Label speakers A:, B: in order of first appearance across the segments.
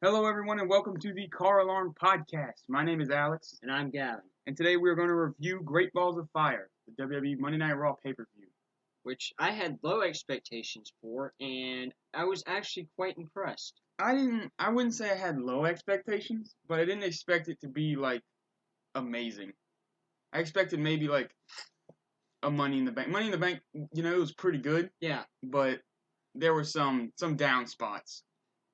A: Hello, everyone, and welcome to the CarAlarm podcast. My name is Alex,
B: And I'm Gavin,
A: and today we are going to review Great Balls of Fire, the WWE Monday Night Raw pay-per-view.
B: which I had low expectations for, and I was actually quite impressed.
A: I wouldn't say I had low expectations, but I didn't expect it to be, amazing. I expected maybe, a Money in the Bank. Money in the Bank, it was pretty good,
B: Yeah,
A: but there were some down spots.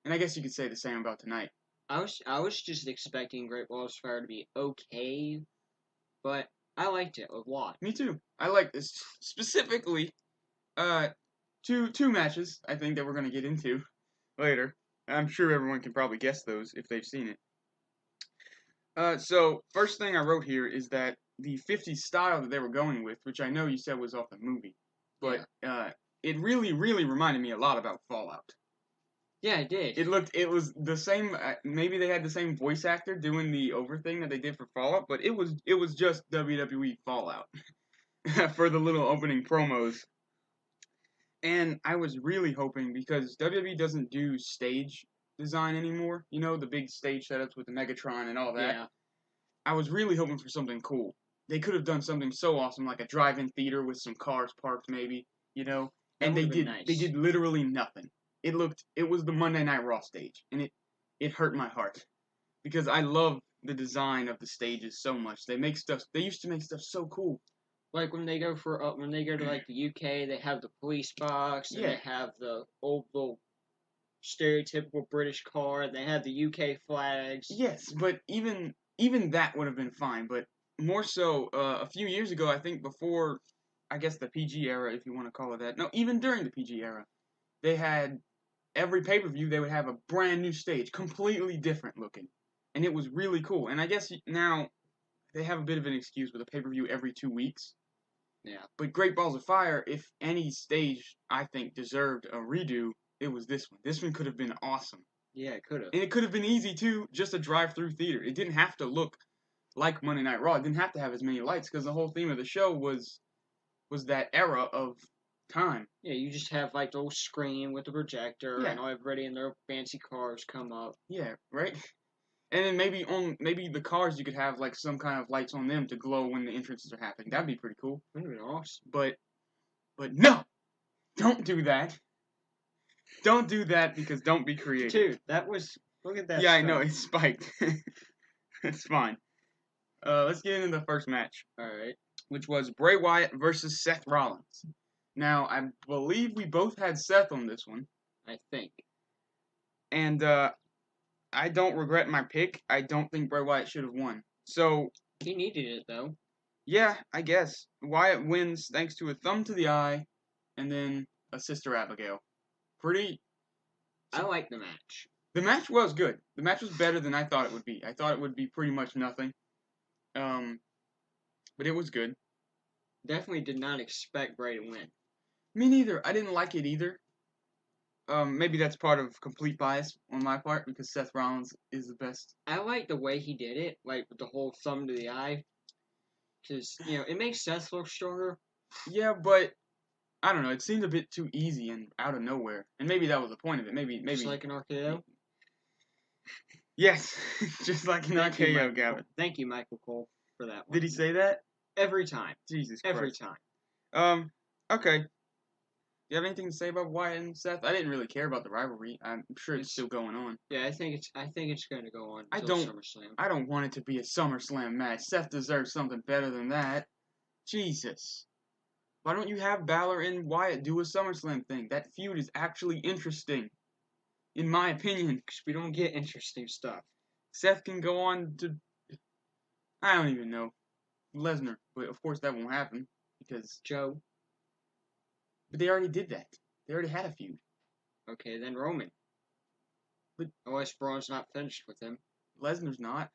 A: And I guess you could say the same about tonight.
B: I was just expecting Great Balls of Fire to be okay, but I liked it a lot.
A: Me too. I like this specifically. Two matches I think that we're gonna get into later. I'm sure everyone can probably guess those if they've seen it. So first thing I wrote here is that the 50s style that they were going with, which I know you said was off the movie, but it really reminded me a lot about Fallout.
B: Yeah, I did.
A: It was the same. Maybe they had the same voice actor doing the over thing that they did for Fallout, but it was just WWE Fallout for the little opening promos. And I was really hoping, because WWE doesn't do stage design anymore, the big stage setups with the Megatron and all that.
B: Yeah,
A: I was really hoping for something cool. They could have done something so awesome, like a drive-in theater with some cars parked, maybe,
B: that
A: and
B: would have been nice.
A: they did literally nothing. It was the Monday Night Raw stage, and it hurt my heart, because I love the design of the stages so much. They used to make stuff so cool.
B: Like when they go to like the UK, they have the police box, and
A: Yeah.
B: they have the old little stereotypical British car, and they have the UK flags.
A: Yes, but even that would have been fine. But more so, a few years ago, I think before, I guess the PG era, if you want to call it that. No, even during the PG era, they had every pay-per-view. They would have a brand new stage, completely different looking, and it was really cool. And I guess now they have a bit of an excuse with a pay-per-view every 2 weeks.
B: Yeah.
A: But Great Balls of Fire, if any stage I think deserved a redo, it was this one. This one could have been awesome.
B: Yeah, it could have.
A: And it could have been easy too, just a drive-through theater. It didn't have to look like Monday Night Raw. It didn't have to have as many lights, because the whole theme of the show was that era of time.
B: Yeah, you just have like the old screen with the projector,
A: Yeah.
B: and everybody in their fancy cars come up.
A: Yeah, right. And then maybe the cars, you could have like some kind of lights on them to glow when the entrances are happening. That'd be pretty cool.
B: That'd be awesome.
A: But no, don't do that. Don't do that, because don't be creative.
B: Dude, look at that.
A: Yeah, I
B: stuff.
A: know, it's spiked. It's fine. Let's get into the first match,
B: Alright.
A: which was Bray Wyatt versus Seth Rollins. Now, I believe we both had Seth on this one,
B: I think.
A: and I don't regret my pick. I don't think Bray Wyatt should have won. So,
B: He needed it, though.
A: yeah, I guess. Wyatt wins thanks to a thumb to the eye, and then a Sister Abigail.
B: I like the match.
A: The match was good. The match was better than I thought it would be. I thought it would be pretty much nothing. But it was good.
B: Definitely did not expect Bray to win.
A: Me neither. I didn't like it either. Maybe that's part of complete bias on my part, because Seth Rollins is the best.
B: I like the way he did it, like with the whole thumb to the eye. Because, it makes Seth look stronger.
A: Yeah, but I don't know. It seemed a bit too easy and out of nowhere. And maybe that was the point of it. Maybe.
B: Just like an RKO.
A: Yes, just like an RKO, Gavin.
B: Thank you, Michael Cole, for that one.
A: Did he say that?
B: Every time.
A: Jesus Christ.
B: Every time.
A: Okay. Do you have anything to say about Wyatt and Seth? I didn't really care about the rivalry. I'm sure it's still going on.
B: Yeah, I think it's going to go on
A: I
B: until
A: don't-
B: SummerSlam.
A: I don't want it to be a SummerSlam match. Seth deserves something better than that. Jesus. Why don't you have Balor and Wyatt do a SummerSlam thing? That feud is actually interesting, in my opinion.
B: Because we don't get interesting stuff.
A: Seth can go on to, I don't even know, Lesnar. But of course that won't happen, because
B: Joe.
A: But they already did that. They already had a feud.
B: Okay, then Roman.
A: But
B: unless Braun's not finished with him.
A: Lesnar's not.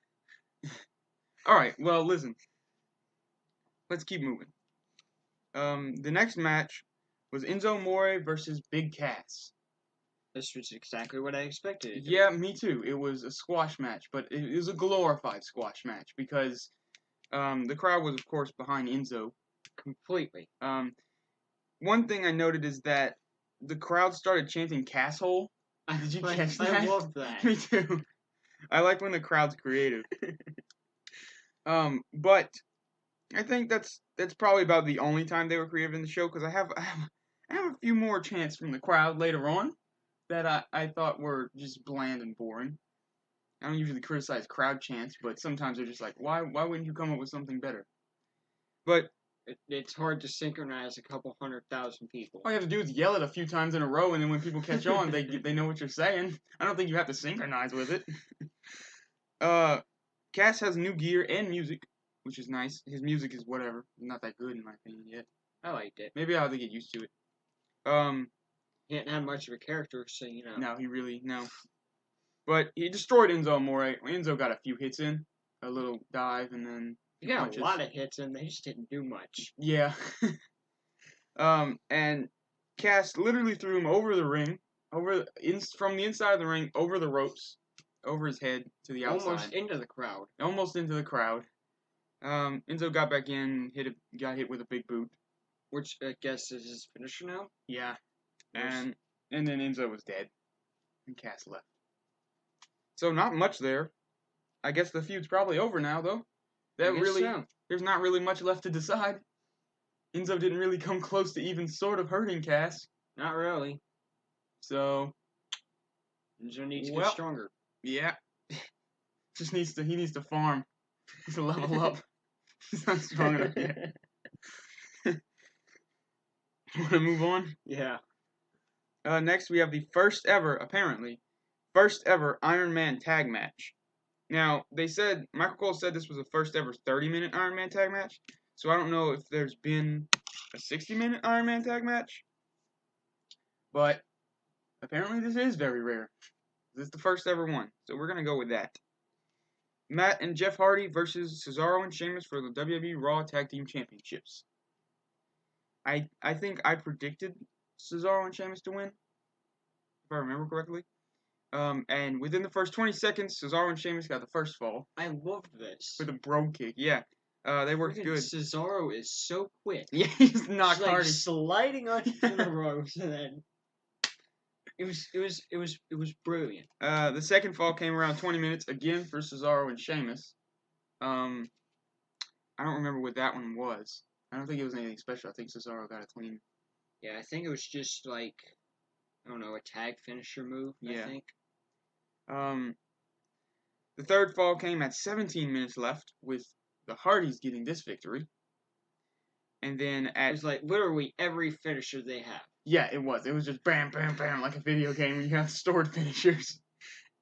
A: Alright, well, listen. Let's keep moving. The next match was Enzo Amore versus Big Cass.
B: This was exactly what I expected.
A: Yeah, me too. It was a squash match, but it was a glorified squash match, because the crowd was, of course, behind Enzo.
B: Completely.
A: One thing I noted is that the crowd started chanting "Casshole" Did you catch that?
B: I love that.
A: Me too. I like when the crowd's creative. But I think that's probably about the only time they were creative in the show, because I have a few more chants from the crowd later on that I thought were just bland and boring. I don't usually criticize crowd chants, but sometimes they're just like, why wouldn't you come up with something better? But
B: it's hard to synchronize a couple 100,000 people.
A: all you have to do is yell it a few times in a row, and then when people catch on, they know what you're saying. I don't think you have to synchronize with it. Cass has new gear and music, which is nice. His music is whatever, not that good in my opinion yet.
B: I liked it.
A: Maybe I'll have to get used to it.
B: He didn't have much of a character, so you know.
A: No, no. But he destroyed Enzo Amore. Enzo got a few hits in, a little dive, and then
B: he got
A: punches.
B: a lot of hits, and they just didn't do much.
A: Yeah. And Cass literally threw him over the ring, from the inside of the ring, over the ropes, over his head to the outside.
B: Almost into the crowd.
A: Almost into the crowd. Enzo got back in, got hit with a big boot.
B: Which I guess is his finisher now?
A: Yeah. And then Enzo was dead. And Cass left. So not much there. I guess the feud's probably over now, though. There's not really much left to decide. Enzo didn't really come close to even sort of hurting Cass.
B: Not really.
A: So
B: Enzo needs to get stronger.
A: Yeah. He needs to farm. He needs to level up. He's not strong enough yet. Want to move on?
B: Yeah.
A: Next, we have the first ever Iron Man tag match. Now, Michael Cole said this was the first ever 30-minute Iron Man tag match. So I don't know if there's been a 60-minute Iron Man tag match. But apparently this is very rare. This is the first ever one. So we're going to go with that. Matt and Jeff Hardy versus Cesaro and Sheamus for the WWE Raw Tag Team Championships. I think I predicted Cesaro and Sheamus to win, if I remember correctly. And within the first 20 seconds, Cesaro and Sheamus got the first fall.
B: I loved this.
A: With a bro kick, yeah. They worked good.
B: Cesaro is so quick.
A: Yeah, he's knocked Hardy.
B: Sliding onto the ropes, and then it was brilliant.
A: The second fall came around 20 minutes again for Cesaro and Sheamus. I don't remember what that one was. I don't think it was anything special. I think Cesaro got a clean.
B: Yeah, I think it was just like, I don't know, a tag finisher move.
A: Yeah.
B: I think.
A: The third fall came at 17 minutes left, with the Hardys getting this victory. And then
B: it was like literally every finisher they have.
A: Yeah, it was. It was just bam, bam, bam, like a video game where you have stored finishers.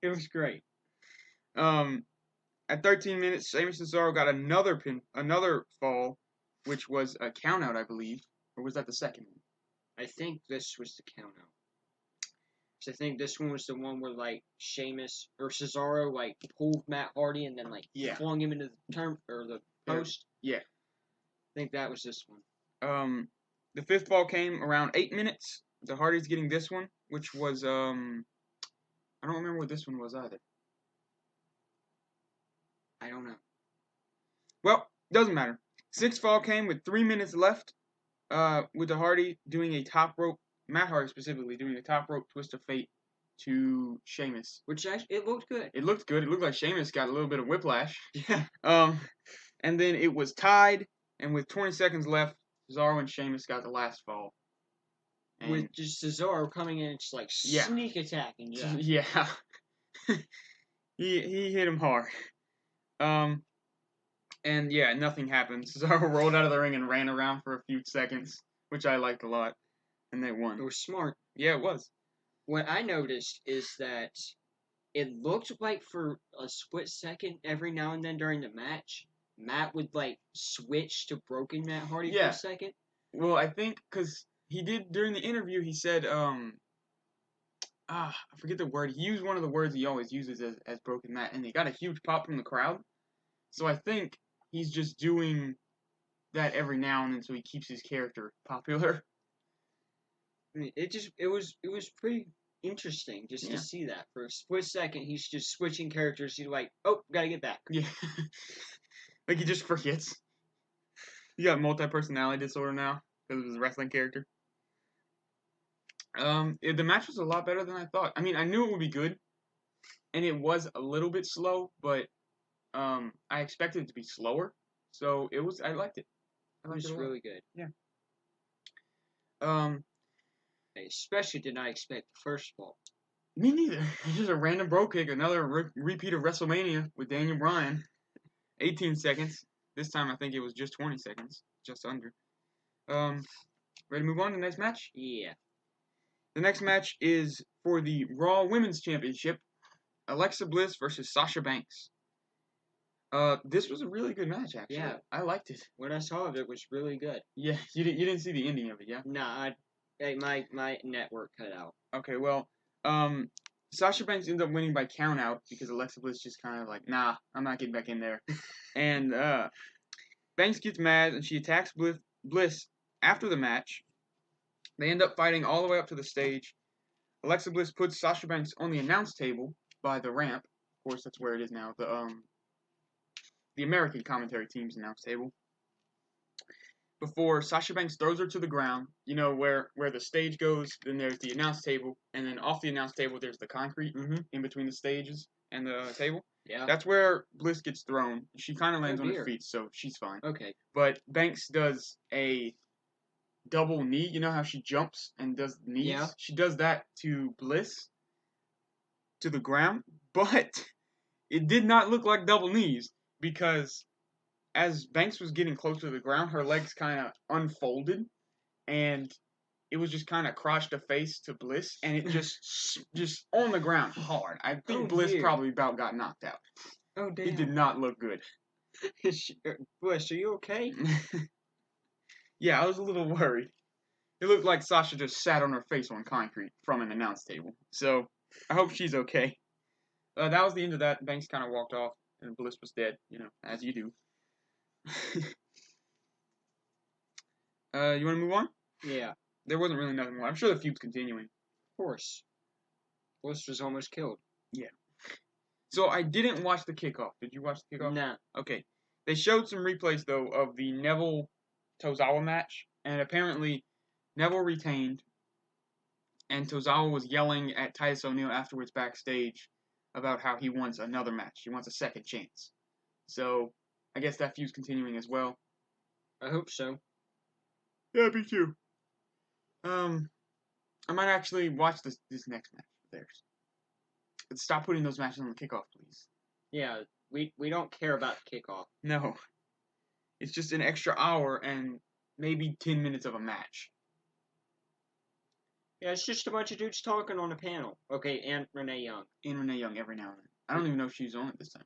B: It was great.
A: At 13 minutes, Sheamus and Cesaro got another fall, which was a countout, I believe. Or was that the second one?
B: I think this was the countout. So I think this one was the one where like Sheamus or Cesaro like pulled Matt Hardy and then like flung him into the post.
A: Yeah.
B: I think that was this one.
A: The fifth fall came around 8 minutes. The Hardys getting this one, which was I don't remember what this one was either.
B: I don't know.
A: Well, doesn't matter. Sixth fall came with 3 minutes left. With the Hardy doing a top rope, Matt Hardy specifically doing a top rope twist of fate to Sheamus.
B: Which actually, it looked good.
A: It looked good. It looked like Sheamus got a little bit of whiplash.
B: Yeah.
A: And then it was tied, and with 20 seconds left, Cesaro and Sheamus got the last fall.
B: And with just Cesaro coming in and just like sneak attacking.
A: Yeah. he hit him hard. And yeah, nothing happened. Cesaro rolled out of the ring and ran around for a few seconds, which I liked a lot. And they won.
B: It was smart.
A: Yeah, it was.
B: What I noticed is that it looked like for a split second every now and then during the match, Matt would like switch to broken Matt Hardy for a second.
A: Well, I think because he did during the interview, he said, I forget the word. He used one of the words he always uses as broken Matt, and he got a huge pop from the crowd. So I think he's just doing that every now and then so he keeps his character popular.
B: I mean, it was pretty interesting just to see that. For a split second, he's just switching characters. He's like, oh, gotta get back.
A: Yeah. Like he just forgets. He got multi-personality disorder now because of his wrestling character. The match was a lot better than I thought. I mean, I knew it would be good, and it was a little bit slow, but I expected it to be slower, so it was. I liked it. I
B: It
A: liked it
B: was
A: a lot.
B: really good.
A: Yeah. Um,
B: I especially did not expect the first fall.
A: Me neither. It's just a random bro kick, another repeat of WrestleMania with Daniel Bryan. 18 seconds. This time I think it was just 20 seconds, just under. Ready to move on to the next match?
B: Yeah.
A: The next match is for the Raw Women's Championship. Alexa Bliss versus Sasha Banks. This was a really good match, actually.
B: Yeah.
A: I liked it.
B: What I saw of it was really good.
A: Yeah, you didn't see the ending of it, yeah?
B: Nah, my network cut out.
A: Okay, well, Sasha Banks ends up winning by count out because Alexa Bliss just kind of like, nah, I'm not getting back in there. And Banks gets mad and she attacks Bliss after the match. They end up fighting all the way up to the stage. Alexa Bliss puts Sasha Banks on the announce table by the ramp. Of course, that's where it is now. The American commentary team's announce table. Before Sasha Banks throws her to the ground, you know where the stage goes. Then there's the announce table, and then off the announce table there's the concrete in between the stages and the table.
B: Yeah.
A: That's where Bliss gets thrown. She kind of lands on
B: dear.
A: her feet, so she's fine.
B: Okay.
A: But Banks does a double knee. You know how she jumps and does knees?
B: Yeah.
A: She does that to Bliss to the ground, but it did not look like double knees because as Banks was getting close to the ground, her legs kind of unfolded and it was just kind of crotch to face to Bliss, and it just on the ground hard. I think Bliss probably about got knocked out.
B: Oh, damn.
A: It did not look good.
B: Bliss, are you okay?
A: Yeah, I was a little worried. It looked like Sasha just sat on her face on concrete from an announce table. So, I hope she's okay. That was the end of that. Banks kind of walked off, and Bliss was dead, you know, as you do. You want to move on?
B: Yeah.
A: There wasn't really nothing more. I'm sure the feud's continuing.
B: Of course. Bliss was almost killed.
A: Yeah. So I didn't watch the kickoff. Did you watch the kickoff?
B: Nah.
A: Okay. They showed some replays, though, of the Neville Tozawa match, and apparently Neville retained, and Tozawa was yelling at Titus O'Neil afterwards backstage about how he wants another match. He wants a second chance. So I guess that feud's continuing as well.
B: I hope so.
A: Yeah, me too. I might actually watch this next match of theirs. But stop putting those matches on the kickoff, please.
B: Yeah, we don't care about the kickoff.
A: No. It's just an extra hour and maybe 10 minutes of a match.
B: Yeah, it's just a bunch of dudes talking on a panel. Okay, and Renee Young.
A: And Renee Young every now and then. I don't even know if she's on it this time.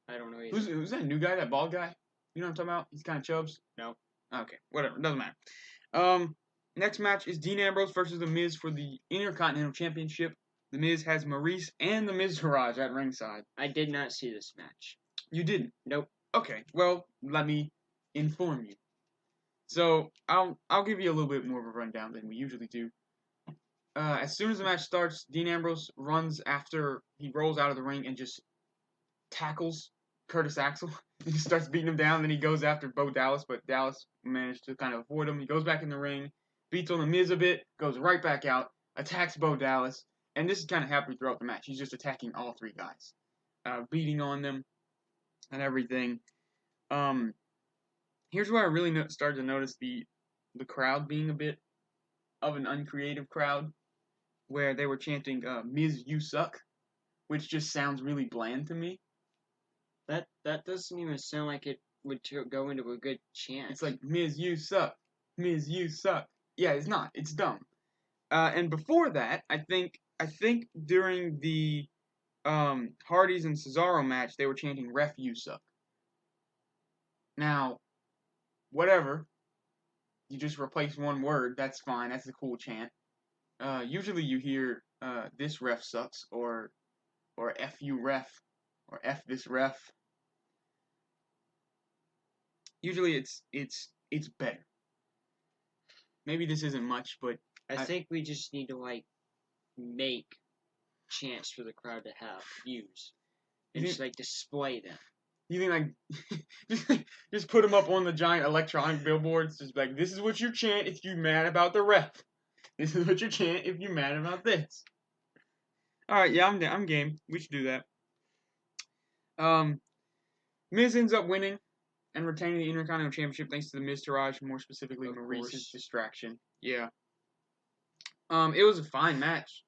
B: I don't know either.
A: Who's that new guy, that bald guy? You know what I'm talking about? He's kind of chubs?
B: No.
A: Okay, whatever. Doesn't matter. Next match is Dean Ambrose versus The Miz for the Intercontinental Championship. The Miz has Maurice and The Miztourage at ringside.
B: I did not see this match.
A: You didn't?
B: Nope.
A: Okay, well, let me inform you. So, I'll give you a little bit more of a rundown than we usually do. As soon as the match starts, Dean Ambrose runs after he rolls out of the ring and just tackles Curtis Axel. He starts beating him down, then he goes after Bo Dallas, but Dallas managed to kind of avoid him. He goes back in the ring, beats on the Miz a bit, goes right back out, attacks Bo Dallas, and this is kind of happening throughout the match. He's just attacking all three guys, beating on them and everything. Here's where I really started to notice the crowd being a bit of an uncreative crowd, where they were chanting, Miz, you suck, which just sounds really bland to me.
B: That doesn't even sound like it would go into a good chant.
A: It's like, Miz, you suck. Miz, you suck. Yeah, it's not. It's dumb. And before that, I think during the Hardys and Cesaro match, they were chanting, ref, you suck. Now, whatever. You just replace one word. That's fine. That's a cool chant. Usually you hear, this ref sucks, or F you ref, or F this ref. Usually it's better. Maybe this isn't much, but
B: I think we just need to make chants for the crowd to use, and just display them.
A: You think just put them up on the giant electronic billboards, just like, this is what you chant if you're mad about the ref. This is what you chant if you're mad about this. Alright, yeah, I'm game. We should do that. Miz ends up winning and retaining the Intercontinental Championship thanks to the Miztourage, more specifically Maurice's distraction. Yeah. It was a fine match.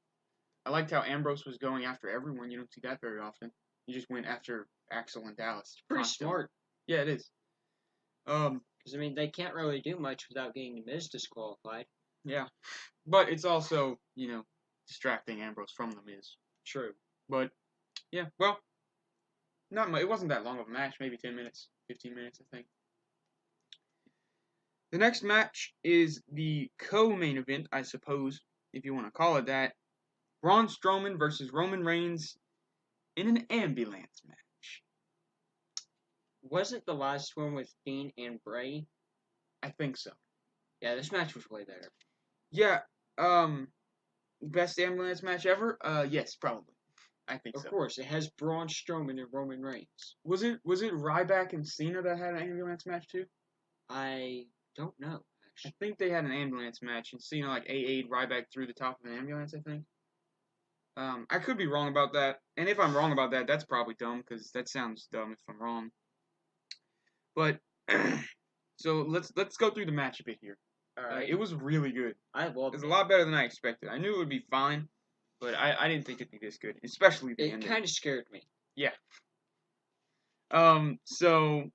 A: I liked how Ambrose was going after everyone. You don't see that very often. He just went after Axel and Dallas.
B: Pretty smart.
A: Yeah, it is.
B: Because, I mean, they can't really do much without getting the Miz disqualified.
A: Yeah. But it's also, distracting Ambrose from the Miz.
B: True.
A: But, yeah, well, not much. It wasn't that long of a match. Maybe 10 minutes, 15 minutes, I think. The next match is the co-main event, I suppose, if you want to call it that. Braun Strowman versus Roman Reigns in an ambulance match.
B: Wasn't the last one with Dean and Bray?
A: I think so.
B: Yeah, this match was way better.
A: Yeah, best ambulance match ever? Yes, probably. I think so.
B: Of course, it has Braun Strowman and Roman Reigns.
A: Was it Ryback and Cena that had an ambulance match too?
B: I don't know, actually.
A: I think they had an ambulance match, and Cena AA'd Ryback through the top of an ambulance, I think. I could be wrong about that, and if I'm wrong about that, that's probably dumb, because that sounds dumb if I'm wrong. But, so let's go through the match a bit here.
B: Alright.
A: It was really good.
B: I loved it.
A: It was a lot better than I expected. I knew it would be fine, but I didn't think it'd be this good, especially the ending.
B: It kind of scared me.
A: Yeah. So,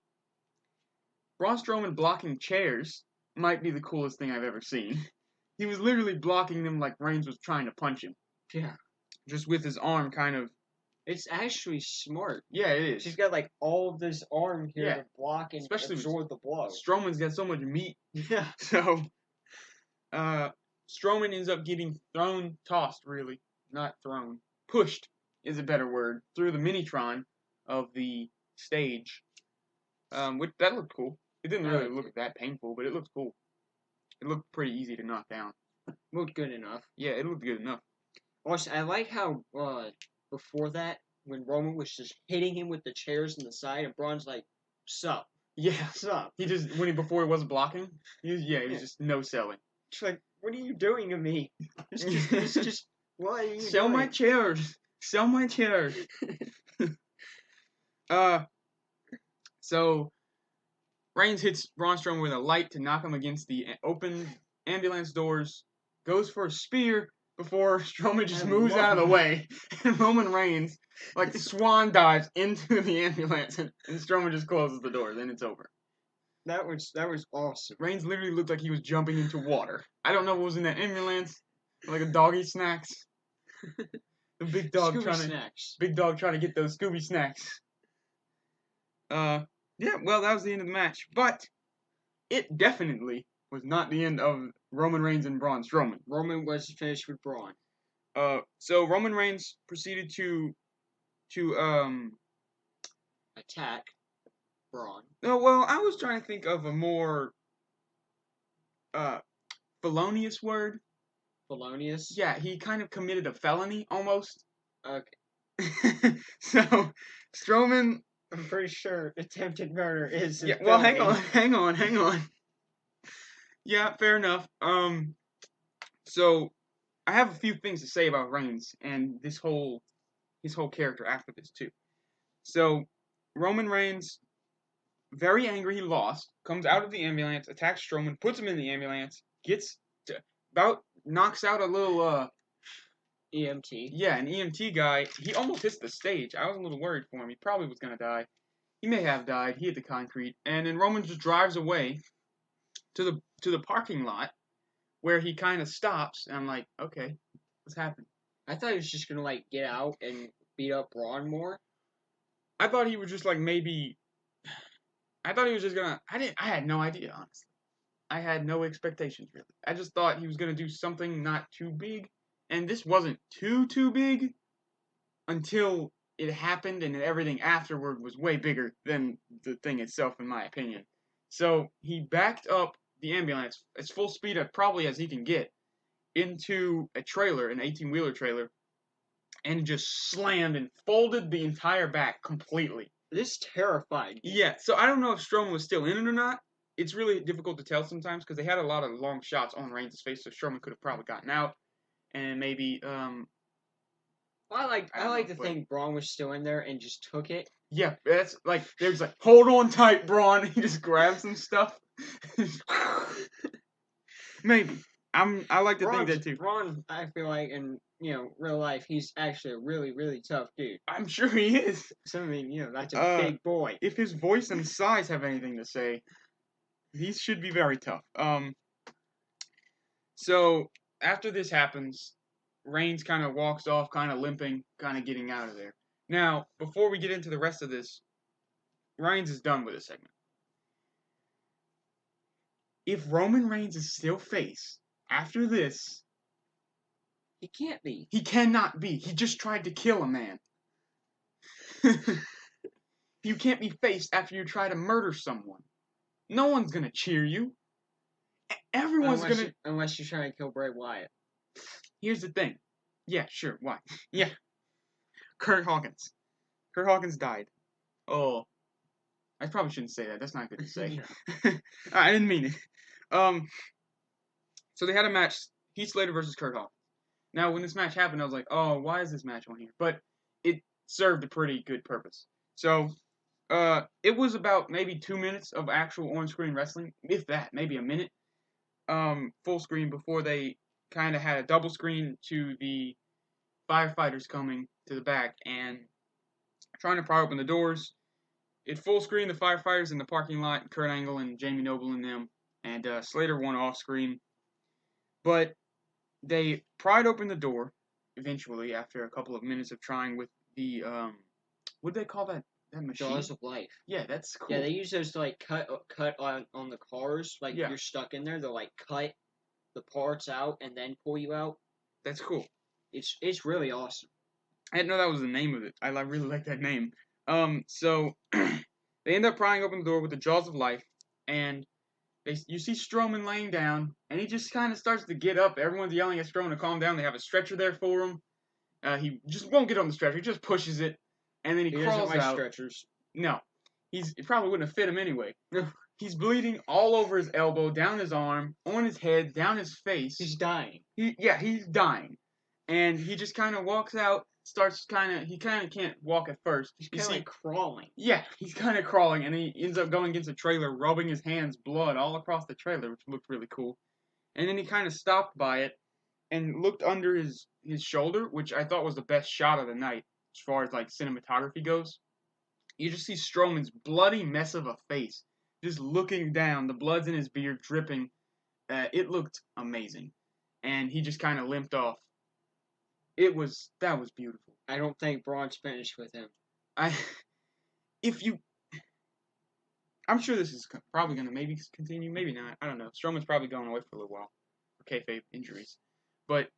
A: Braun Strowman blocking chairs might be the coolest thing I've ever seen. He was literally blocking them like Reigns was trying to punch him.
B: Yeah.
A: Just with his arm kind of...
B: It's actually smart.
A: Yeah, it is.
B: She's got all of this arm here to block and
A: especially
B: absorb the blow.
A: Strowman's got so much meat.
B: Yeah.
A: So, Strowman ends up getting tossed really. Not thrown. Pushed is a better word. Through the Minitron of the stage. That looked cool. It didn't really look that painful, but it looked cool. It looked pretty easy to knock down.
B: Looked good enough.
A: Yeah, it looked good enough.
B: Also, I like how, before that, when Roman was just hitting him with the chairs in the side, and Braun's like, sup.
A: Yeah.
B: Sup.
A: He just, before he wasn't blocking, he was just no-selling.
B: It's like, what are you doing to me? It's just, what are you doing?
A: Sell my chairs. Sell my chairs. So, Reigns hits Braun Strowman with a light to knock him against the open ambulance doors, goes for a spear before Strowman just moves out of the way, and Roman Reigns, swan dives into the ambulance, and Strowman just closes the door, then it's over.
B: That was awesome.
A: Reigns literally looked like he was jumping into water. I don't know what was in that ambulance, like a doggy snacks. The big dog trying to get those Scooby snacks. Yeah, well, that was the end of the match. But it definitely was not the end of Roman Reigns and Braun Strowman.
B: Roman was finished with Braun.
A: So Roman Reigns proceeded to
B: attack Braun.
A: No, well, I was trying to think of a more felonious word.
B: Felonious?
A: Yeah, he kind of committed a felony almost.
B: Okay.
A: So Strowman,
B: I'm pretty sure attempted murder is a
A: well,
B: felony.
A: hang on. Yeah, fair enough. So I have a few things to say about Reigns and his whole character after this too. So Roman Reigns, very angry he lost, comes out of the ambulance, attacks Strowman, puts him in the ambulance, knocks out a little
B: EMT.
A: Yeah, an EMT guy. He almost hits the stage. I was a little worried for him. He probably was gonna die. He may have died. He hit the concrete, and then Roman just drives away to the parking lot, where he kind of stops. And I'm like, okay, what's happening?
B: I thought he was just gonna get out and beat up Braun more.
A: I thought he was just maybe. I thought he was just gonna. I had no idea, honestly. I had no expectations really. I just thought he was gonna do something not too big. And this wasn't too big until it happened, and everything afterward was way bigger than the thing itself, in my opinion. So he backed up the ambulance as full speed probably as he can get into a trailer, an 18-wheeler trailer, and just slammed and folded the entire back completely.
B: This terrified me.
A: Yeah, so I don't know if Strowman was still in it or not, it's really difficult to tell sometimes because they had a lot of long shots on Reigns' face, so Strowman could have probably gotten out, and maybe I
B: I
A: don't
B: like
A: know,
B: to
A: but
B: think Braun was still in there and just took it.
A: yeah, that's like there's like hold on tight, Braun. He just grabs some stuff. Maybe I like to think that too.
B: Braun, I feel like in real life, he's actually a really really tough dude.
A: I'm sure he is.
B: So I mean, that's a big boy.
A: If his voice and size have anything to say, he should be very tough. So after this happens, Reigns kind of walks off, kind of limping, kind of getting out of there. Now, before we get into the rest of this, Reigns is done with this segment. If Roman Reigns is still face after this,
B: He can't be.
A: he cannot be. He just tried to kill a man. You can't be faced after you try to murder someone. No one's gonna cheer you. Everyone's
B: unless you try to kill Bray Wyatt.
A: Here's the thing. Yeah, sure. Why? Yeah. Kurt Hawkins. Kurt Hawkins died. Oh, I probably shouldn't say that. That's not good to say. I didn't mean it. So they had a match, Heath Slater versus Kurt Hawkins. Now, when this match happened, I was like, oh, why is this match on here? But it served a pretty good purpose. So, it was about maybe 2 minutes of actual on-screen wrestling, if that, maybe a minute. Full screen before they kind of had a double screen to the firefighters coming to the back and trying to pry open the doors. It full screen the firefighters in the parking lot, Kurt Angle and Jamie Noble and them, and Slater won off screen. But they pried open the door eventually after a couple of minutes of trying with the what do they call that machine?
B: Jaws of Life.
A: Yeah, that's cool.
B: Yeah, they use those to like cut on the cars. Like
A: yeah.
B: You're stuck in there, they'll like cut the parts out and then pull you out.
A: That's cool.
B: It's really awesome.
A: I didn't know that was the name of it. I really like that name. So they end up prying open the door with the Jaws of Life, and you see Strowman laying down, and he just kind of starts to get up. Everyone's yelling at Strowman to calm down. They have a stretcher there for him. He just won't get on the stretcher. He just pushes it, and then he crawls
B: doesn't like
A: out.
B: Stretchers.
A: No, it probably wouldn't have fit him anyway. He's bleeding all over his elbow, down his arm, on his head, down his face.
B: He's dying.
A: He's dying, and he just kind of walks out. He kind of can't walk at first.
B: He's kind of like crawling.
A: Yeah, he's kind of crawling, and he ends up going against a trailer, rubbing his hands blood all across the trailer, which looked really cool. And then he kind of stopped by it and looked under his shoulder, which I thought was the best shot of the night as far as like cinematography goes. You just see Strowman's bloody mess of a face, just looking down. The blood's in his beard, dripping. It looked amazing, and he just kind of limped off. That was beautiful.
B: I don't think Braun's finished with him.
A: I'm sure this is probably going to maybe continue, maybe not. I don't know. Strowman's probably going away for a little while for kayfabe injuries. But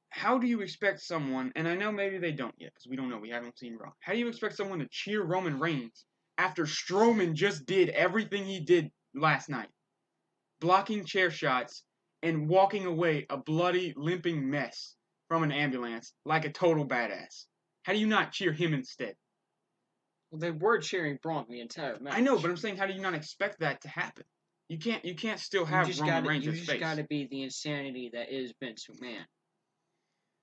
A: how do you expect someone, and I know maybe they don't yet because we don't know, we haven't seen Raw. How do you expect someone to cheer Roman Reigns after Strowman just did everything he did last night? Blocking chair shots and walking away a bloody, limping mess from an ambulance like a total badass. How do you not cheer him instead?
B: Well, they were cheering Braun the entire match.
A: I know, but I'm saying, how do you not expect that to happen? You can't still have Roman Reigns' face.
B: You just gotta be the insanity that is Vince McMahon.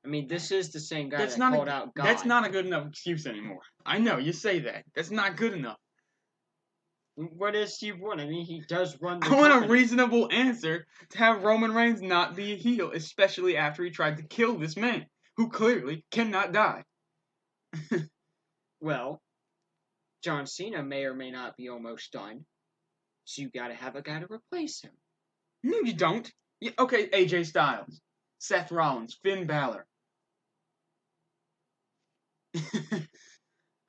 B: I mean, this is the same guy that called out God.
A: That's not a good enough excuse anymore. I know, you say that. That's not good enough.
B: What is Steve want? I mean, he does run the
A: I want a reasonable answer to have Roman Reigns not be a heel, especially after he tried to kill this man, who clearly cannot die.
B: Well, John Cena may or may not be almost done, so you gotta have a guy to replace him.
A: No, you don't. Okay, AJ Styles, Seth Rollins, Finn Balor.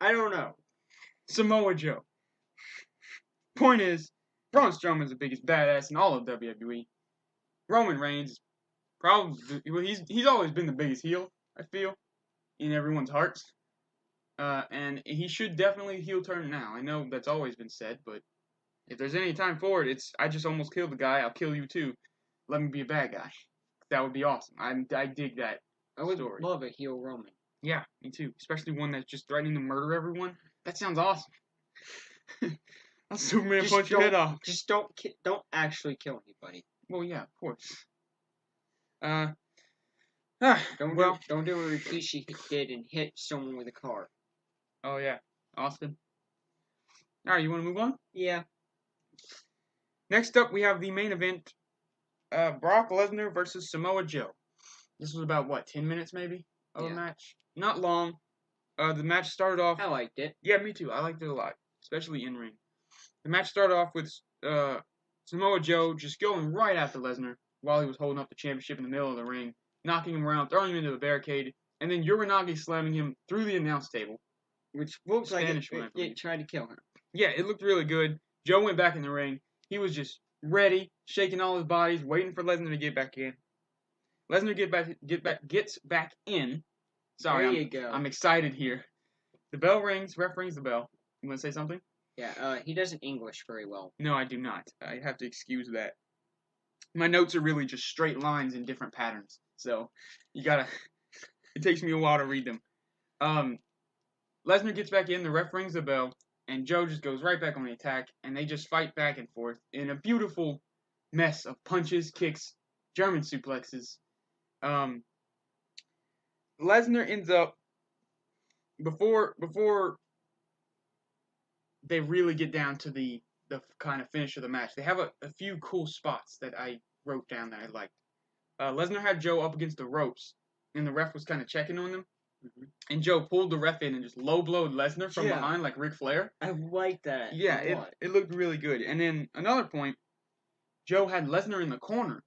B: I don't know.
A: Samoa Joe. Point is, Braun Strowman's the biggest badass in all of WWE. Roman Reigns is probably, well, he's always been the biggest heel, I feel, in everyone's hearts. And he should definitely heel turn now. I know that's always been said, but if there's any time for it, I just almost killed the guy, I'll kill you too. Let me be a bad guy. That would be awesome. I dig that story.
B: Love a heel Roman.
A: Yeah, me too. Especially one that's just threatening to murder everyone. That sounds awesome. I'll Superman
B: Just
A: punch your head
B: don't,
A: off.
B: just don't actually kill anybody.
A: Well, yeah, of course. Well,
B: Don't do what Rikishi did and hit someone with a car.
A: oh yeah, Austin. All right, you want to move on?
B: Yeah.
A: Next up, we have the main event: Brock Lesnar versus Samoa Joe. This was about what, 10 minutes maybe of a match? Not long. The match started off.
B: I liked it.
A: Yeah, me too. I liked it a lot, especially in ring. The match started off with Samoa Joe just going right after Lesnar while he was holding up the championship in the middle of the ring, knocking him around, throwing him into the barricade, and then Uranagi slamming him through the announce table.
B: Which looks like
A: Spanish one, I
B: it
A: believe.
B: tried to kill him.
A: Yeah, it looked really good. Joe went back in the ring. He was just ready, shaking all his bodies, waiting for Lesnar to get back in. Lesnar gets back in. Sorry,
B: There you go.
A: I'm excited here. The bell rings. Ref rings the bell. You want to say something?
B: Yeah, he doesn't English very well.
A: No, I do not. I have to excuse that. My notes are really just straight lines in different patterns. So, you gotta... It takes me a while to read them. Lesnar gets back in, the ref rings the bell, and Joe just goes right back on the attack, and they just fight back and forth in a beautiful mess of punches, kicks, German suplexes. Lesnar ends up, before they really get down to the kind of finish of the match, they have a few cool spots that I wrote down that I liked. Lesnar had Joe up against the ropes, and the ref was kind of checking on them. Mm-hmm. And Joe pulled the ref in and just low blowed Lesnar from behind like Ric Flair.
B: I like that.
A: Yeah, it looked really good. And then another point, Joe had Lesnar in the corner,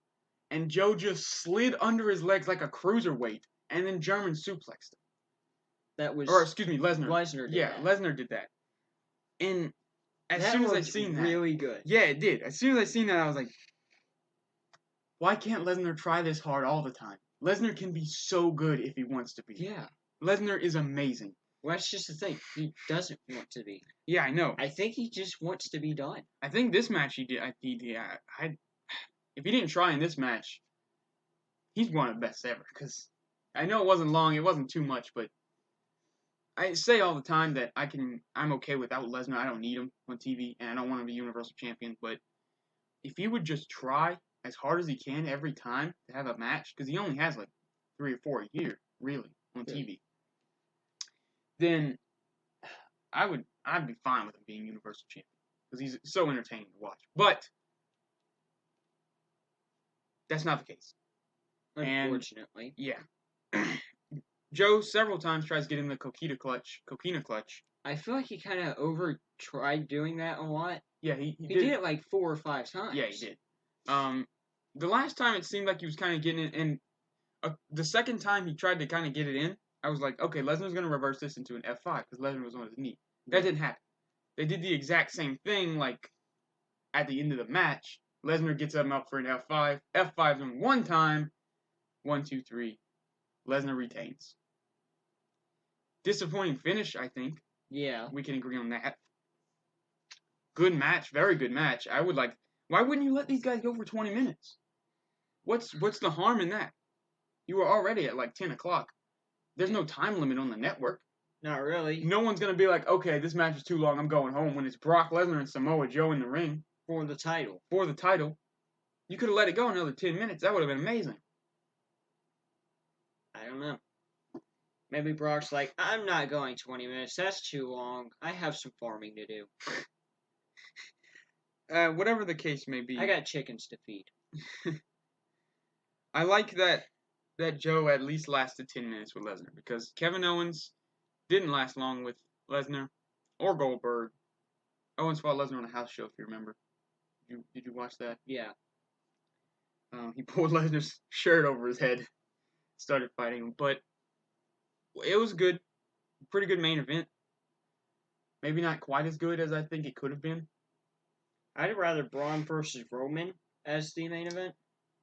A: and Joe just slid under his legs like a cruiserweight, and then German suplexed him. Lesnar.
B: Lesnar did that.
A: Lesnar did that. And as soon as I seen that,
B: really good.
A: Yeah, it did. As soon as I seen that, I was like, why can't Lesnar try this hard all the time? Lesnar can be so good if he wants to be.
B: Yeah.
A: Lesnar is amazing.
B: Well, that's just the thing. He doesn't want to be.
A: Yeah, I know.
B: I think he just wants to be done.
A: I think this match he did. If he didn't try in this match, he's one of the best ever. Because I know it wasn't long, it wasn't too much, but I say all the time that I'm okay without Lesnar. I don't need him on TV, and I don't want him to be Universal Champion. But if he would just try as hard as he can every time to have a match, because he only has like 3 or 4 a year, really, on TV, then I'd be fine with him being Universal Champion because he's so entertaining to watch. But that's not the case.
B: Unfortunately.
A: And, yeah. Joe several times tries getting the coquina clutch.
B: I feel like he kind of tried doing that a lot.
A: Yeah, he
B: did it like 4 or 5 times.
A: Yeah, he did. The last time it seemed like he was kind of getting it, and the second time he tried to kind of get it in, I was like, okay, Lesnar's going to reverse this into an F5 because Lesnar was on his knee. That didn't happen. They did the exact same thing, like, at the end of the match. Lesnar gets him up for an F5. F5's him one time. 1, 2, 3. Lesnar retains. Disappointing finish, I think.
B: Yeah.
A: We can agree on that. Good match. Very good match. Why wouldn't you let these guys go for 20 minutes? What's the harm in that? You were already at like 10 o'clock. There's no time limit on the network.
B: Not really.
A: No one's going to be like, okay, this match is too long, I'm going home, when it's Brock Lesnar and Samoa Joe in the ring.
B: For the title.
A: You could have let it go another 10 minutes. That would have been amazing.
B: I don't know. Maybe Brock's like, I'm not going 20 minutes. That's too long. I have some farming to do.
A: Whatever the case may be.
B: I got chickens to feed.
A: I like that Joe at least lasted 10 minutes with Lesnar, because Kevin Owens didn't last long with Lesnar or Goldberg. Owens fought Lesnar on a house show, if you remember. Did you watch that?
B: Yeah.
A: He pulled Lesnar's shirt over his head, started fighting him, but it was good. Pretty good main event. Maybe not quite as good as I think it could have been.
B: I'd rather Braun versus Roman as the main event.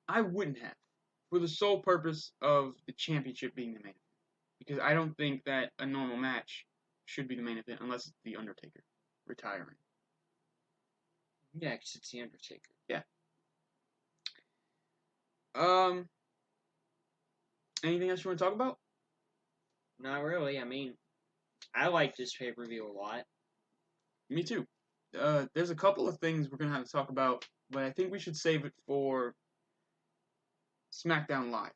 A: I wouldn't have, for the sole purpose of the championship being the main event. Because I don't think that a normal match should be the main event unless it's The Undertaker retiring.
B: Yeah, because it's The Undertaker.
A: Yeah. Anything else you want to talk about?
B: Not really. I mean, I like this pay-per-view a lot.
A: Me too. there's a couple of things we're gonna have to talk about, but I think we should save it for SmackDown Live.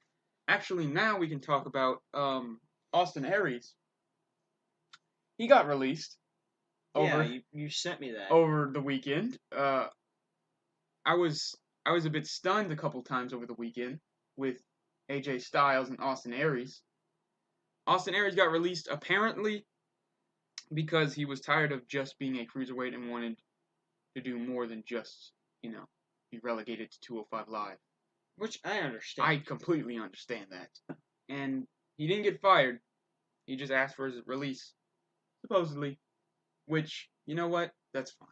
A: Actually, now we can talk about Austin Aries. He got released over
B: you sent me that.
A: over the weekend. I was a bit stunned a couple times over the weekend with AJ Styles and Austin Aries. Austin Aries got released apparently because he was tired of just being a cruiserweight and wanted to do more than just, be relegated to 205 Live.
B: Which I understand.
A: I completely understand that. And he didn't get fired. He just asked for his release, supposedly. Which, you know what? That's fine.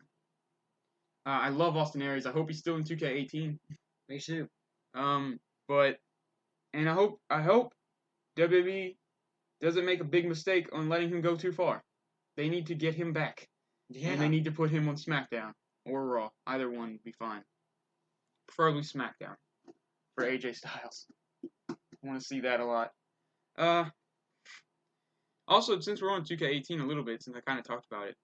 A: I love Austin Aries. I hope he's still in 2K18.
B: Me too.
A: But I hope WWE doesn't make a big mistake on letting him go too far. They need to get him back.
B: Yeah.
A: And they need to put him on SmackDown or Raw. Either one would be fine. Preferably SmackDown for AJ Styles. I want to see that a lot. Also, since we're on 2K18 a little bit, since I kind of talked about it,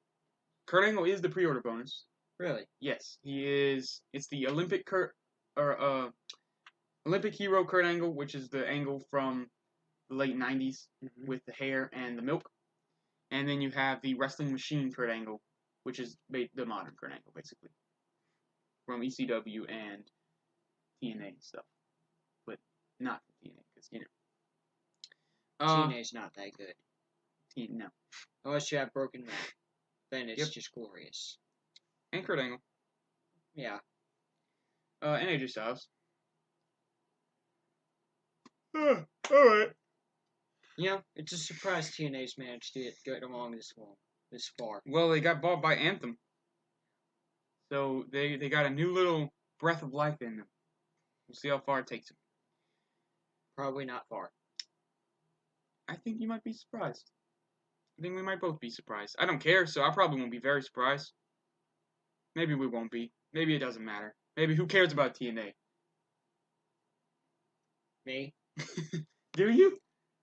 A: Kurt Angle is the pre-order bonus.
B: Really?
A: Yes, he is. It's the Olympic hero Kurt Angle, which is the Angle from the late 90s with the hair and the milk. And then you have the Wrestling Machine Kurt Angle, which is the modern Kurt Angle, basically. From ECW and TNA and stuff. But not from TNA, because,
B: TNA's not that good.
A: No.
B: Unless you have Broken Matt. Then it's just glorious.
A: And Kurt Angle.
B: Yeah.
A: And AJ Styles. Alright.
B: It's a surprise TNA's managed to get along this far.
A: Well, they got bought by Anthem. So they got a new little breath of life in them. We'll see how far it takes them.
B: Probably not far.
A: I think you might be surprised. I think we might both be surprised. I don't care, so I probably won't be very surprised. Maybe we won't be. Maybe it doesn't matter. Maybe who cares about TNA?
B: Me?
A: Do you?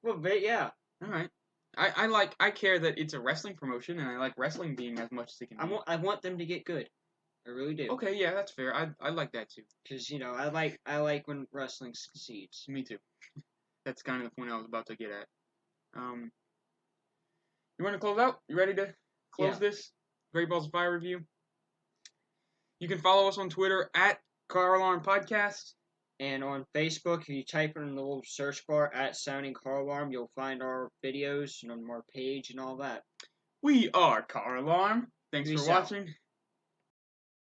B: Well, but yeah.
A: Alright. I care that it's a wrestling promotion, and I like wrestling being as much as it can be.
B: I want them to get good. I really do.
A: Okay, yeah, that's fair. I like that too.
B: Because, I like when wrestling succeeds.
A: Me too. That's kind of the point I was about to get at. You want to close out? You ready to close this Great Balls of Fire review? You can follow us on Twitter at CarAlarm Podcast.
B: And on Facebook, if you type in the little search bar at Sounding CarAlarm, you'll find our videos and on our page and all that.
A: We are CarAlarm. Thanks for watching.